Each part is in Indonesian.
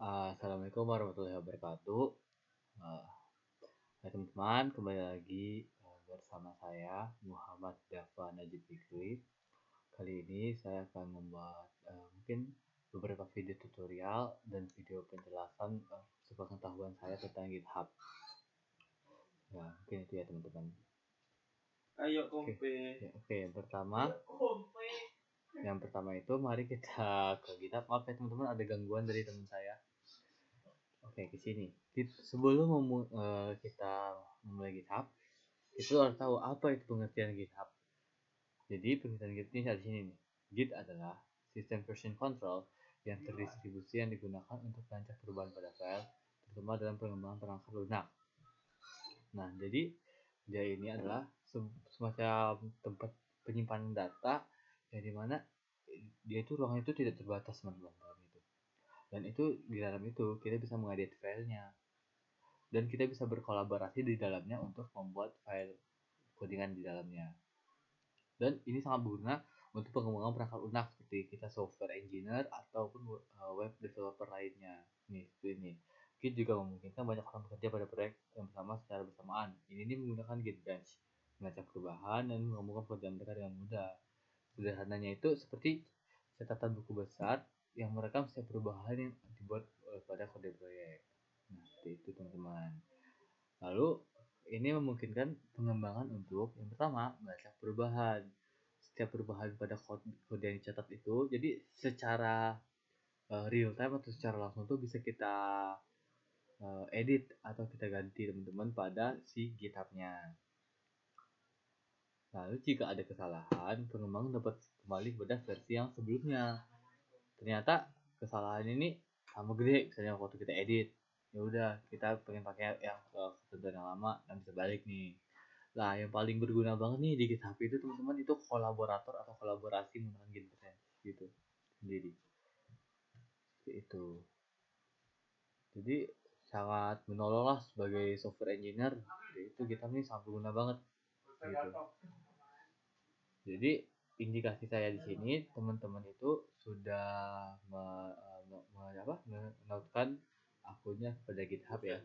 Assalamualaikum warahmatullahi wabarakatuh. Uh, Hai teman-teman, kembali lagi bersama saya Muhammad Dafa Najib Fikri. Kali ini saya akan membuat mungkin beberapa video tutorial dan video penjelasan sepengetahuan saya tentang GitHub. Ya, mungkin itu ya teman-teman. Ayo kompe. Oke, yang pertama itu mari kita ke GitHub. Maaf ya teman-teman, ada gangguan dari teman saya. Oke, ke sini. Sebelum kita memulai GitHub, kita harus tahu apa itu pengertian GitHub. Jadi pengertian GitHub ini di sini nih. Git adalah sistem version control yang terdistribusi yang digunakan untuk melacak perubahan pada file, terutama dalam pengembangan perangkat lunak. Nah, jadi dia ini adalah semacam tempat penyimpanan data yang dimana dia itu ruangan itu tidak terbatas teman-teman dalam itu. Dan itu di dalam itu kita bisa mengedit filenya. Dan kita bisa berkolaborasi di dalamnya untuk membuat file codingan di dalamnya. Dan ini sangat berguna untuk pengembangan perangkat lunak seperti kita software engineer ataupun web developer lainnya. Nih, seperti ini. Git juga memungkinkan banyak orang bekerja pada proyek yang bersama secara bersamaan. Ini menggunakan Git Branch, melacak perubahan dan menggabungkan pekerjaan mereka dengan mudah. Sederhananya itu seperti catatan buku besar yang merekam setiap perubahan yang dibuat pada kode proyek. Nah, seperti itu teman-teman. Lalu ini memungkinkan pengembangan untuk yang pertama melacak perubahan. Setiap perubahan pada kode yang dicatat itu, jadi secara real time atau secara langsung tuh bisa kita edit atau kita ganti teman-teman pada si GitHub-nya. Lalu jika ada kesalahan, pengembang dapat kembali pada versi yang sebelumnya. Ternyata kesalahan ini sama gede, misalnya waktu kita edit. Ya udah, kita pengen pakai yang ketentuan yang lama dan bisa balik nih. Nah, yang paling berguna banget nih di GitHub itu teman-teman itu kolaborator atau kolaborasi menggunakan GitHub gitu sendiri. Seperti itu. Jadi sangat menolong lah sebagai software engineer. Jadi itu GitHub ini sangat berguna banget gitu. Jadi indikasi saya di sini teman-teman itu sudah melakukan akunnya pada GitHub ya.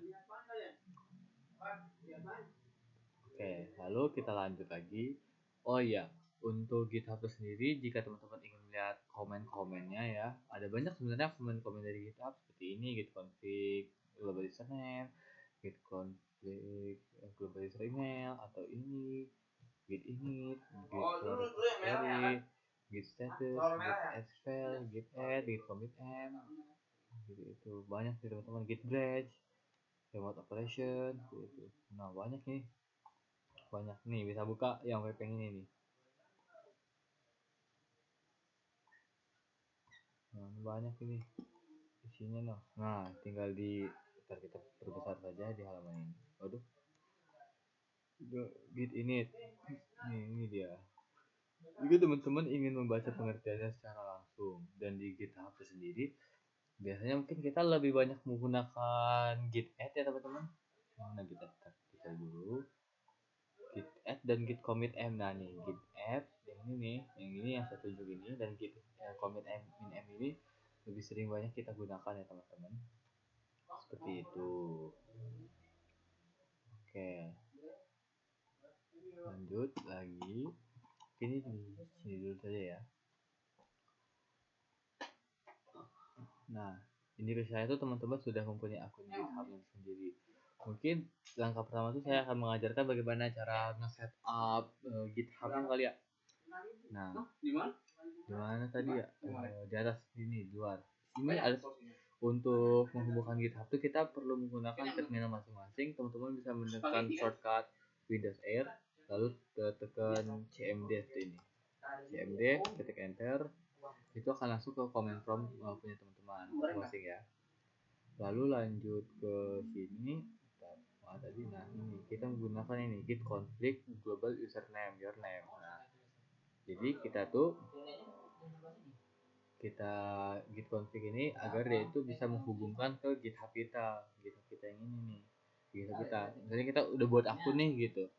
Oke, lalu kita lanjut lagi. Oh iya, untuk GitHub itu sendiri, jika teman-teman ingin melihat komen-komennya ya, ada banyak sebenarnya komen-komen dari GitHub seperti ini, git config global username, git config global user email, atau ini, git init, git repository, git status, git expel, git add, git commit m, gitu itu banyak sih teman-teman, git branch, remote operation, gitu. Nah banyak nih bisa buka yang web yang ini nih. Nah, banyak ini isinya noh. Nah tinggal ntar kita perbesar saja di halaman ini. Waduh, git init ini dia. Jika teman-teman ingin membaca pengertiannya secara langsung dan di GitHub sendiri, biasanya mungkin kita lebih banyak menggunakan git add ya teman-teman. Mana git add? Kita dulu git add dan git commit m. Nah nih git add yang ini yang saya tunjuk ini, dan git commit m min m ini lebih sering banyak kita gunakan ya teman-teman. Seperti itu. Oke, lanjut lagi. Ini di sini dulu saja ya. Nah, indikasi saya itu teman-teman sudah mempunyai akun GitHub sendiri. Mungkin langkah pertama itu saya akan mengajarkan bagaimana cara nge-setup GitHub kali ya. Nah, di mana tadi ya? Di atas ini, di luar. Ini ada untuk menghubungkan GitHub itu kita perlu menggunakan terminal masing-masing. Teman-teman bisa menekan shortcut Windows R, lalu tekan cmd ini. cmd, ketik enter, itu akan langsung ke command prompt punya teman-teman masing-masing ya. Lalu lanjut ke sini, ini kita menggunakan ini git config global username your name. Nah, jadi kita git config ini agar dia itu bisa menghubungkan ke GitHub kita yang ini nih, GitHub kita. Misalnya kita udah buat akun nih gitu.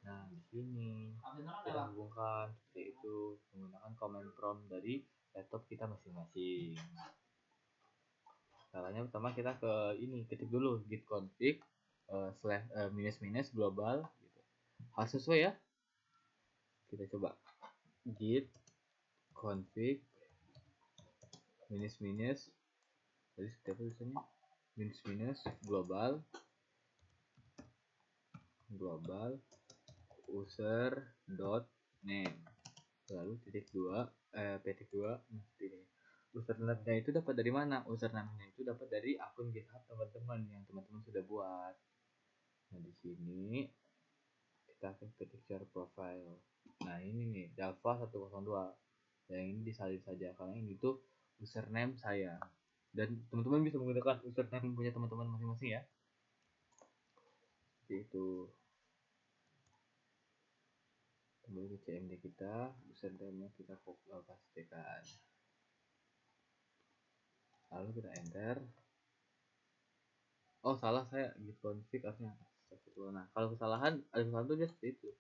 Nah, di sini kita hubungkan seperti itu menggunakan command prompt dari laptop kita masing-masing. Caranya pertama kita ke ini, ketik dulu git config minus global gitu. Harus sesuai ya. Kita coba git config minus tadi setiap tulisannya minus global user dot name lalu petik dua ini username-nya itu dapat dari mana? Username-nya itu dapat dari akun GitHub teman-teman yang teman-teman sudah buat. Nah di sini kita akan ketik share profile. Nah ini nih Java 102. Yang ini disalin saja karena ini tuh username saya. Dan teman-teman bisa menggunakan username punya teman-teman masing-masing ya. Seperti itu. Kembali ke CMD kita, username-nya kita pastikan. Lalu kita enter. Oh salah saya git config harusnya. Nah kalau kesalahan ada kesalahan tuh dia seperti itu.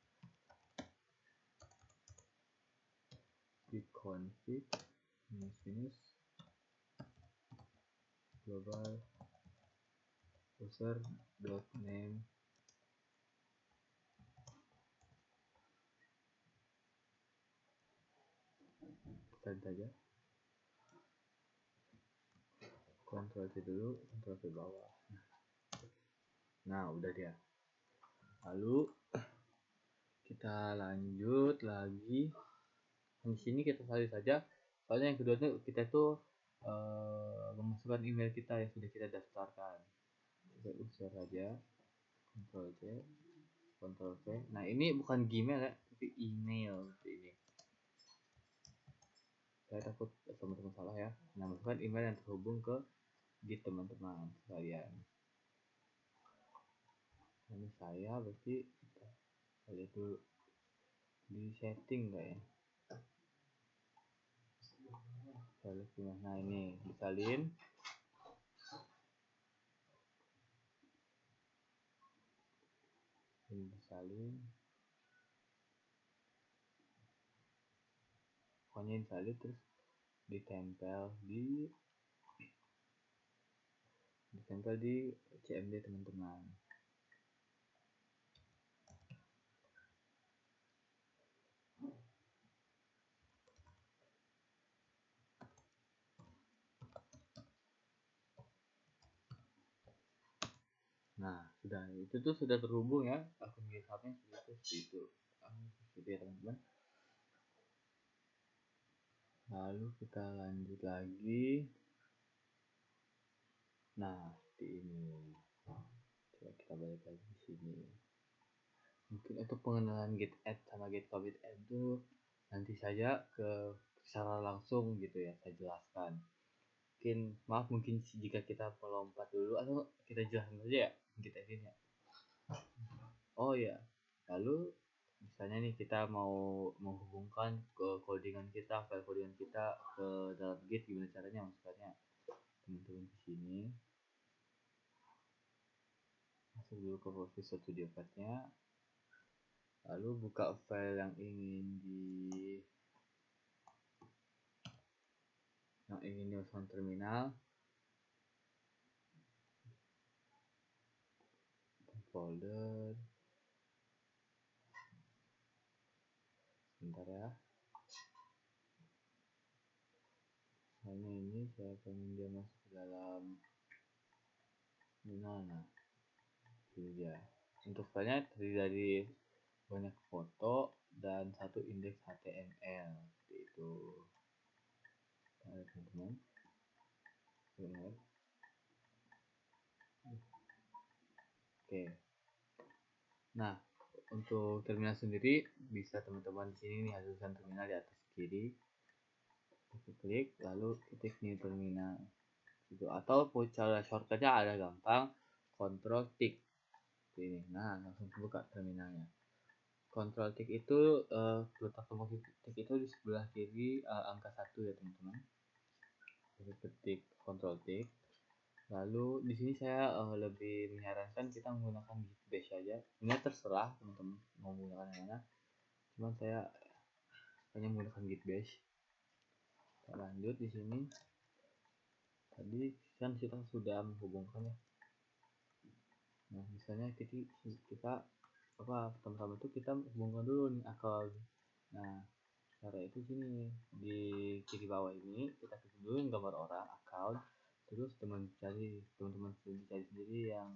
Git config minus global user dot name kita saja. Ctrl C dulu, Ctrl ke bawah. Nah udah dia. Lalu kita lanjut lagi. Di sini kita salin saja. Soalnya yang kedua tuh kita tuh memasukkan email kita yang sudah kita daftarkan. Kita usir saja. Ctrl C, Ctrl V. Nah ini bukan Gmail ya, tapi email seperti ini. Saya takut teman-teman salah ya. Nah masukkan email yang terhubung ke Git teman-teman sekalian. Ini saya berarti kita lihat dulu di setting enggak ya. Nah ini disalin. Ini disalin. Pokoknya disalin terus ditempel di CMD teman-teman. Nah sudah itu tuh sudah terhubung ya akun GitHub-nya seperti itu ya teman-teman. Lalu kita lanjut lagi. Nah seperti ini. Coba kita balik lagi di sini. Mungkin untuk pengenalan git add sama git commit add itu nanti saja secara langsung gitu ya saya jelaskan. Mungkin jika kita melompat dulu atau kita jelaskan saja ya git add ini ya. Oh ya, lalu misalnya nih kita mau menghubungkan ke codingan kita, file codingan kita ke dalam Git, gimana caranya masukkannya? Teman-teman di sini masuk dulu ke Visual Studio Code-nya, lalu buka file yang ingin dimasukkan terminal, folder, sebentar ya. Misalnya ini saya pengen dia masuk ke dalam mana? Ini dia. Untuk filenya terdiri dari banyak foto dan satu indeks HTML seperti itu. Nah, teman-teman. Oke. Nah, untuk terminal sendiri bisa teman-teman di sini nih ada tulisan terminal di atas kiri. Kita klik lalu ketik new terminal. Gitu. Atau cara shortcutnya ada gampang, Ctrl Tick. Ini. Nah, langsung buka terminalnya. Ctrl Tick itu letak tombol tick itu di sebelah kiri angka 1 ya teman-teman. Kita ketik Ctrl Tick. Lalu di sini saya lebih menyarankan kita menggunakan Git Bash saja. Ini terserah teman-teman mau menggunakan yang mana. Cuman saya hanya menggunakan Git Bash. Kita lanjut di sini. Tadi kan kita sudah menghubungkan ya. Nah misalnya kita apa pertama-tama itu kita hubungkan dulu nih akun. Nah cara itu sini di kiri bawah ini kita klik dulu gambar orang account, terus teman-teman cari sendiri yang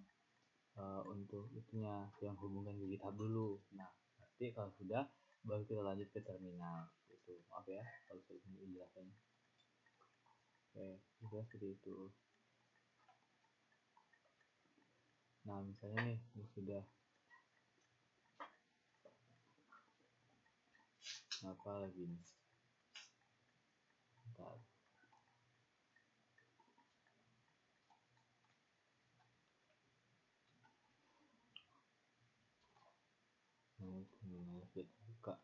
untuk itunya yang hubungkan ke GitHub dulu. Nah nanti kalau sudah baru kita lanjut ke terminal itu. Maaf ya kalau saya menjelaskan. Oke juga seperti itu. Nah misalnya nih ini sudah apa lagi nih, bentar. Nah terminal kita buka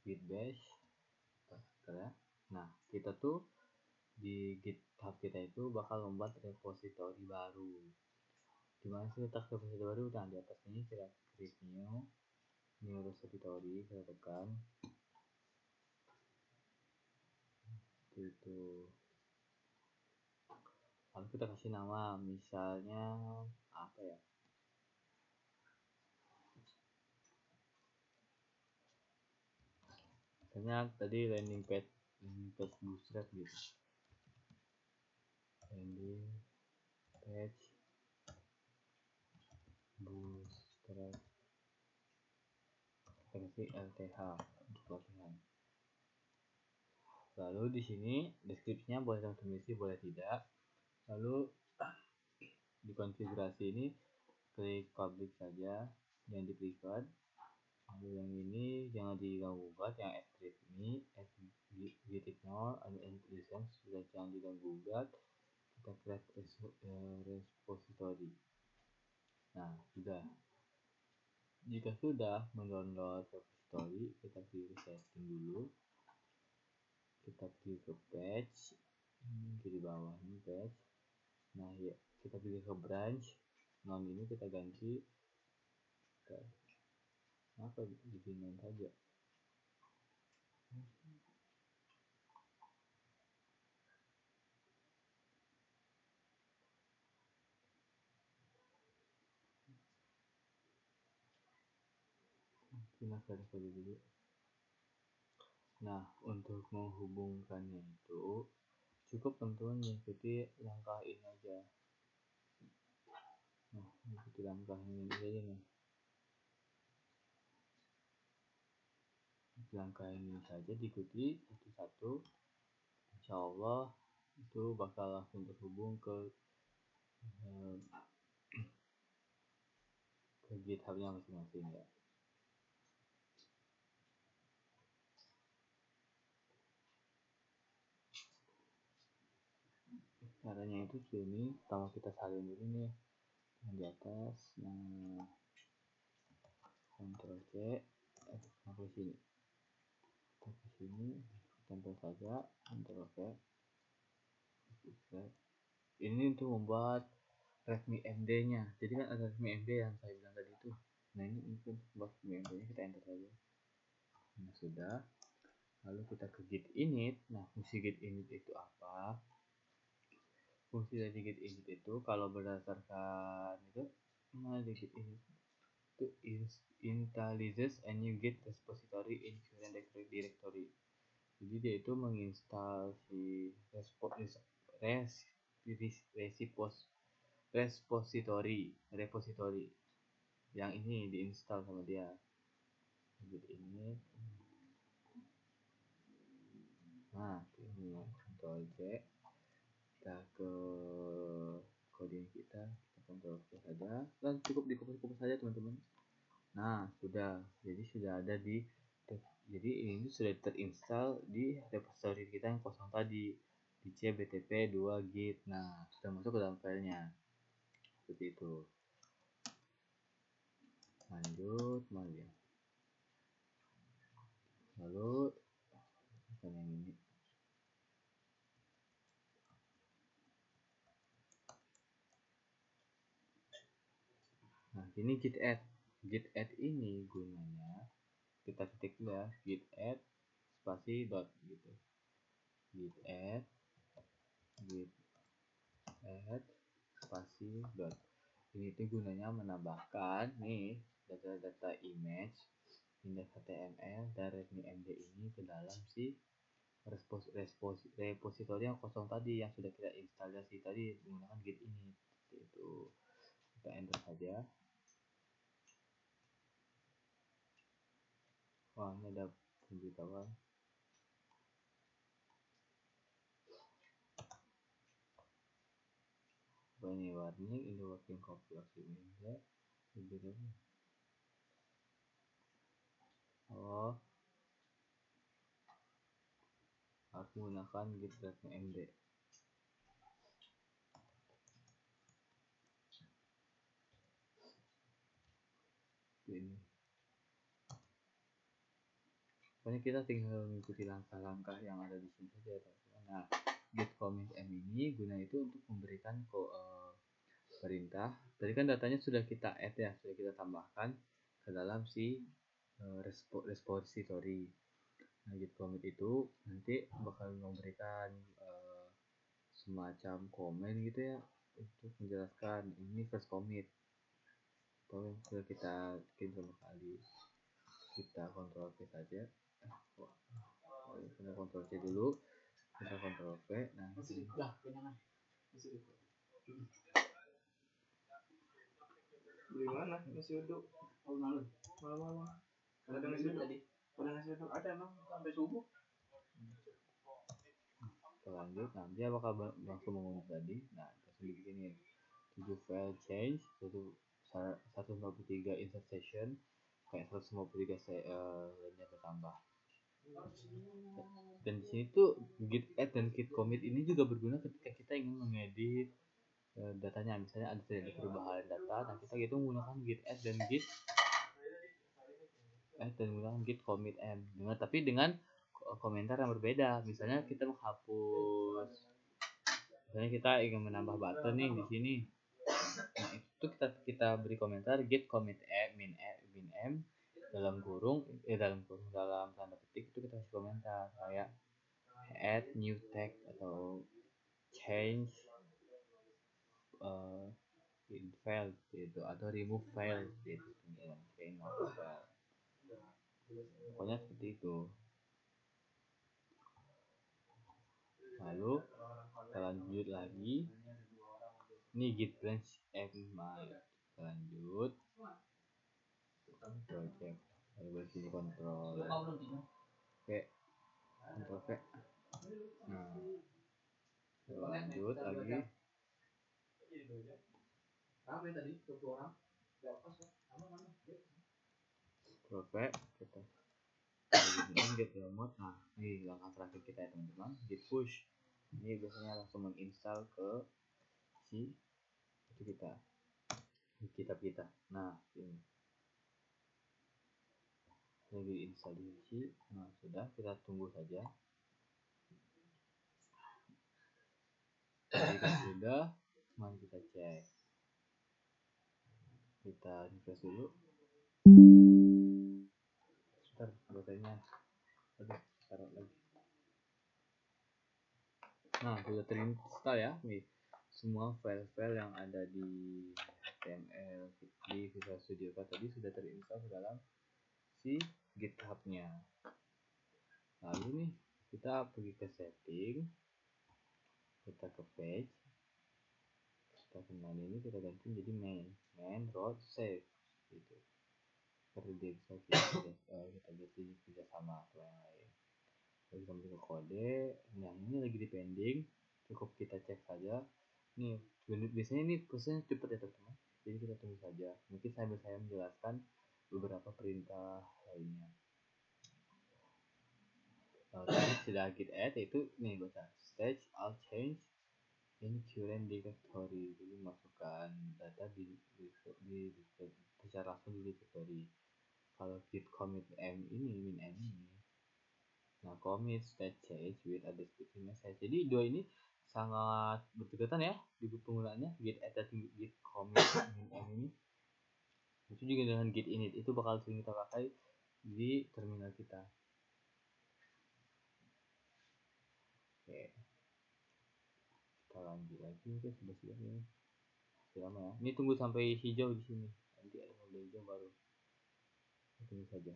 Git Bash ya. Nah kita tuh di GitHub kita itu bakal membuat repository baru. Dimana sih letak repository baru? Nah di atas ini kita klik new repository, kita tekan itu, lalu kita kasih nama misalnya apa ya, misalnya tadi landing page Bootstrap gitu, landing page Bootstrap, kita kasih LTH untuk latihan. Lalu di sini deskripsinya boleh teman-teman isi, boleh tidak. Lalu di konfigurasi ini klik public saja, yang di private. Lalu yang ini jangan diganggu gugat, yang add readme, add git ignore, and license sudah jangan diganggu gugat. Kita create repository. Nah sudah, jika sudah mendownload repository, kita pilih setting dulu, kita pilih ke page, di bawah ini page. Nah ya kita pilih ke branch, non ini kita ganti ke apa, dibimbing saja. Kita cari dulu. Nah untuk menghubungkannya itu cukup teman-teman mengikuti langkah ini aja. Nah mengikuti langkah ini aja nih. Langkah ini saja diikuti satu-satu, insya Allah itu bakal langsung terhubung ke GitHub-nya masing-masing ya. Caranya itu sini, pertama kita salin dulu nih yang di atas. Nah Ctrl C, sampai sini, kita ke sini, tempel saja, Ctrl C. Ini untuk membuat README-MD nya. Jadi kan ada README-MD yang saya bilang tadi itu. Nah ini untuk buat README-MD nya kita enter saja. Nah sudah, lalu kita ke git init. Nah fungsi git init itu apa? Fungsi dari git init itu kalau berdasarkan itu, di git init itu initializes a new git repository in current directory. Jadi dia itu menginstal si repository yang ini diinstal sama dia. Git init. Nah ini Ctrl C, kita ke coding kita Ctrl C saja, dan cukup dikompres saja teman-teman. Nah sudah, jadi sudah ada jadi ini sudah terinstall di repository kita yang kosong tadi di cbtp 2 git. Nah sudah masuk ke dalam filenya seperti itu. Lanjut lalu yang ini. Nah ini git add ini gunanya kita ketik dulu ya, git add spasi dot gitu, git add spasi dot. Ini itu gunanya menambahkan nih data-data image index.html dan readme.md ini ke dalam si repository yang kosong tadi yang sudah kita instalasi tadi menggunakan git ini. Itu kita enter saja. Wah, ini ada pemberitahuan. Ini warning in the working copy of the media. Oh, harus menggunakan git readme.md. Ini. Pokoknya kita tinggal mengikuti langkah-langkah yang ada di sini saja. Nah, git commit m ini guna itu untuk memberikan perintah. Tadi kan datanya sudah kita add ya, sudah kita tambahkan ke dalam si repository. Nah, git commit itu nanti bakal memberikan semacam komen gitu ya untuk menjelaskan ini first commit. Atau sudah kita bikin berapa kali. Kita Ctrl V saja. Kita Ctrl C dulu. Kita Ctrl V. Nah, Beli mana? Nasi uduk. Malam. Ada nasi uduk tadi. Ada nasi uduk. Ada emang sampai subuh. Lanjut, nah dia bakal langsung mengunduh tadi. Nah, langsung begini 7 file change, 153 insert session, kayak 153 lainnya bertambah. Dan di sini tuh git add dan git commit ini juga berguna ketika kita ingin mengedit datanya, misalnya ada terjadi perubahan data, nah kita gitu menggunakan git add dan git menggunakan git commit m, tapi dengan komentar yang berbeda. Misalnya kita menghapus, misalnya kita ingin menambah button nih di sini, nah itu kita beri komentar git commit min m dalam tanda petik, itu kita kasih komentar kayak add new tag atau change in file gitu, atau remove file gitu, pokoknya seperti itu. Lalu kita lanjut lagi, ini git branch my, lanjut project, lalu sini kontrol V, kontrol V. Nah, lanjut lagi kontrol V, kita git remote. Nah, ini langkah terakhir kita ya teman-teman, git push. Ini biasanya langsung menginstal ke si itu kita. Nah, ini lagi install di sini. Nah, sudah, kita tunggu saja. Jika sudah, mari kita cek. Kita refresh dulu. Bentar, baterainya. Aduh, taruh lagi. Nah, sudah terinstall ya, nih. Semua file-file yang ada di HTML di Visual Studio Code tadi sudah terinstall ke dalam si GitHub-nya. Lalu nih, kita pergi ke setting, kita ke page, kita kenal ini, kita ganti jadi main road save gitu. Seperti dia bisa kita ganti kerjasama atau yang lain. Lalu kita masuk ke kode, yang ini lagi di pending, cukup kita cek saja. Nih, biasanya ini prosesnya cepat ya teman-teman, jadi kita tunggu saja. Mungkin saya menjelaskan beberapa perintah lainnya. Tadi sudah git add, itu nih baca stage all change in current directory, jadi masukkan data di secara langsung di directory. Kalau git commit m ini min m ini, nah commit state change with a description message. Jadi dua ini sangat berdekatan ya di penggunaannya, git add dan git commit min m ini. Itu juga dengan git init, itu bakal sering kita pakai di terminal kita. Oke, kita lanjut lagi, mungkin sudah siap ini. lama ya. Ini tunggu sampai hijau di sini. Nanti ada udah hijau baru. Tunggu saja.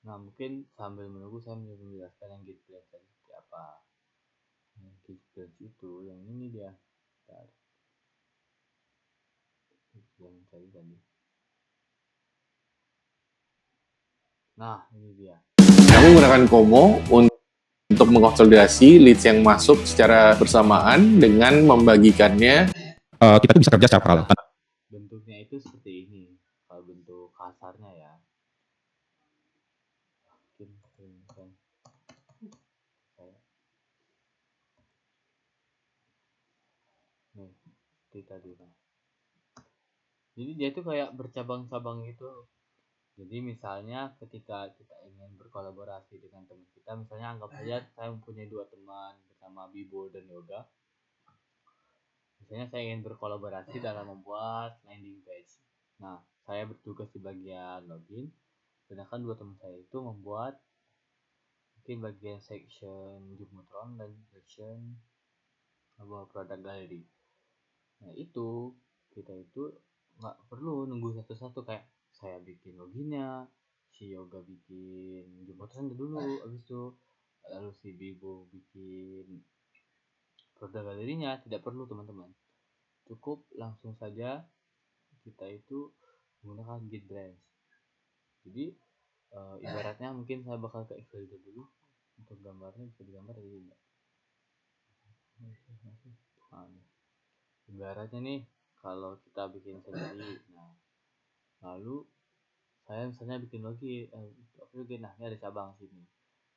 Nah, mungkin sambil menunggu saya menjelaskan yang gate branch tadi seperti apa. Yang gate branch itu yang ini dia. Bentar. Yang tadi. Nah, ini dia. Kami menggunakan Komo untuk mengkonsolidasi leads yang masuk secara bersamaan dengan membagikannya. Kita tuh bisa kerja secara paralel. Bentuknya itu seperti ini. Kalau bentuk kasarnya ya. Mungkin kan saya. Nih, seperti tadi. Nah. Jadi dia tuh kayak bercabang-cabang gitu. Jadi misalnya ketika kita ingin berkolaborasi dengan teman kita, misalnya anggap aja saya mempunyai 2 teman bersama Bibo dan Yoga. Misalnya saya ingin berkolaborasi dalam membuat landing page. Nah, saya bertugas di bagian login, sedangkan 2 teman saya itu membuat mungkin bagian section Jumutron dan section product gallery. Nah, itu kita itu nggak perlu nunggu satu-satu kayak saya bikin loginnya, si Yoga bikin jembatan dulu, abis itu lalu si Bibo bikin produk galerinya. Tidak perlu teman-teman, cukup langsung saja kita itu menggunakan git branch. Jadi ibaratnya mungkin saya bakal ke Excel dulu untuk gambarnya, bisa digambar tadi enggak? Ibaratnya nih kalau kita bikin sendiri, nah lalu saya misalnya bikin login, nah ini ada cabang sini,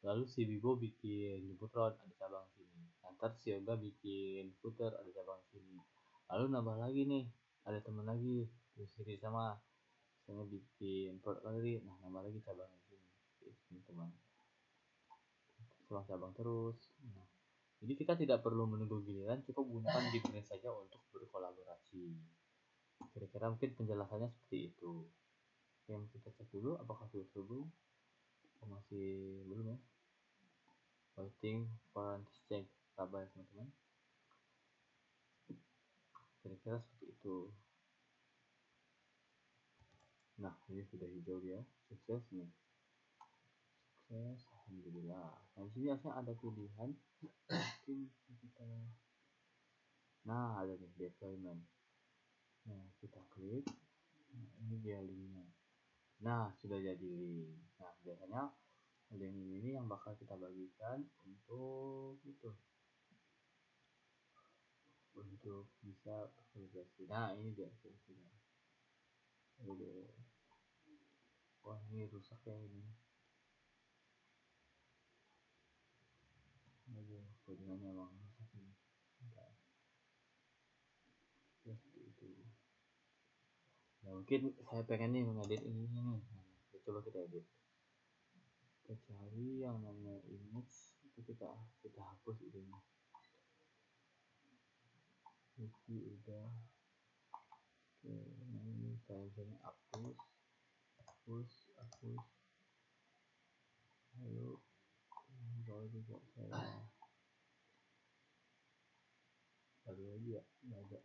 lalu si Bibo bikin Juputron ada cabang sini, nanti si Yoga bikin footer ada cabang sini, lalu nambah lagi nih ada teman lagi di sini sama misalnya bikin produk gallery, nah nambah lagi cabang sini, teman-teman cabang terus. Nah, jadi kita tidak perlu menunggu giliran, cukup gunakan gitnya saja untuk berkolaborasi. Kira-kira mungkin penjelasannya seperti itu. Yang kita cek dulu apakah sudah terhubung. Masih belum ya. Waiting for check. Sabar ya teman-teman. Kira-kira seperti itu. Nah, ini sudah hijau ya. Sukses nih. Sukses, alhamdulillah. Nah, di sini harusnya ada pilihan. Mungkin kita. Nah, ada nih deployment. Nah, kita klik. Nah, ini dia linknya. Nah, sudah jadi link. Nah, biasanya link ini yang bakal kita bagikan untuk itu, untuk bisa berkolaborasi. Nah, ini dia solusinya. Wah, ini rusak ya ini. Aduh, jaringannya emang rusak ini. Ya, seperti itu. Nah, mungkin saya pengen nih mengedit ini nih. Nah, coba kita edit. Kita cari yang namanya image, itu kita hapus ini. Ini udah. Oke, nah ini saya misalnya hapus. Lalu kalau juga saya baru lagi ya, nggak ada.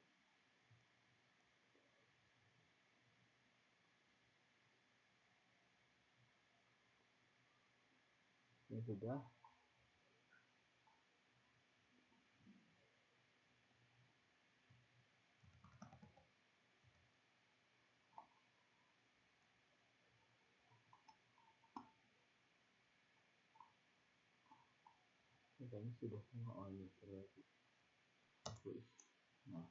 Ini sudah. Kayaknya sudah semua. Oh, ini lagi hapus. Nah,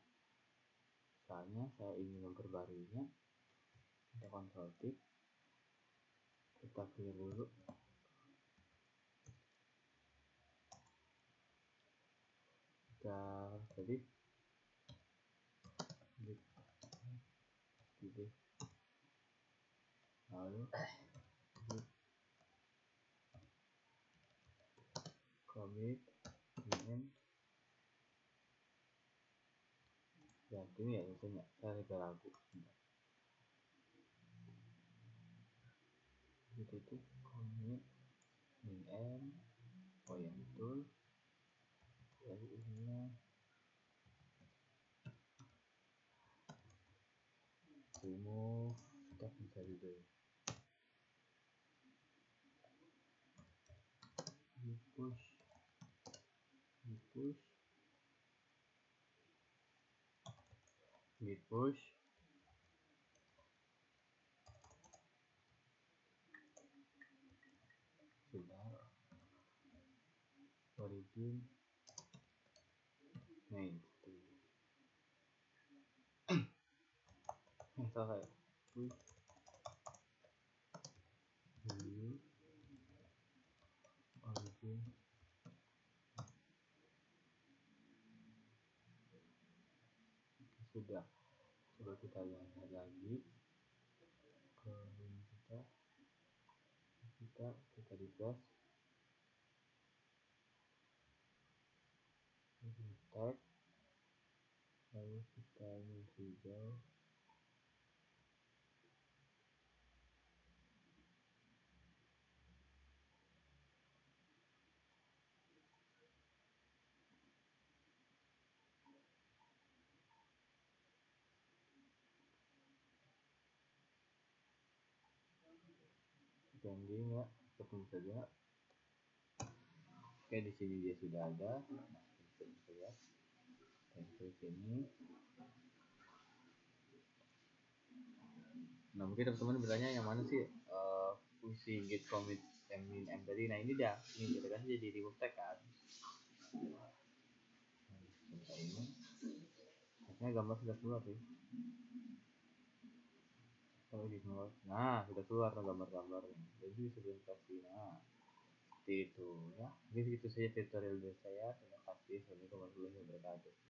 misalnya saya ingin memperbaruinya, kita kontrol tik, kita clear dulu. Kita tadi gitu, lalu commit name ya, ini ya misalnya saya agak ragu. itu tuh commit min m, oh ya betul, lalu ininya remove, kita bisa juga di push sudah origin main salah ya, push view origin, sudah. Coba kita lihat lagi ke link kita refresh, tag, lalu kita use hijau, pending ya, ketemu saja. Oke, di sini dia sudah ada. Nah, kita bisa lihat. Cancel sini. Nah, mungkin teman-teman bertanya yang mana sih fungsi get commit min m tadi. Nah, ini dia. Ini kita kasih jadi remove tag kan. Nah, ini. Akhirnya gambar sudah keluar sih. Nah, sudah keluar gambar-gambar. Jadi sebelum kasih. Nah, seperti itu ya. Mungkin segitu saja tutorial dari saya. Terima kasih. Assalamualaikum warahmatullahi wabarakatuh.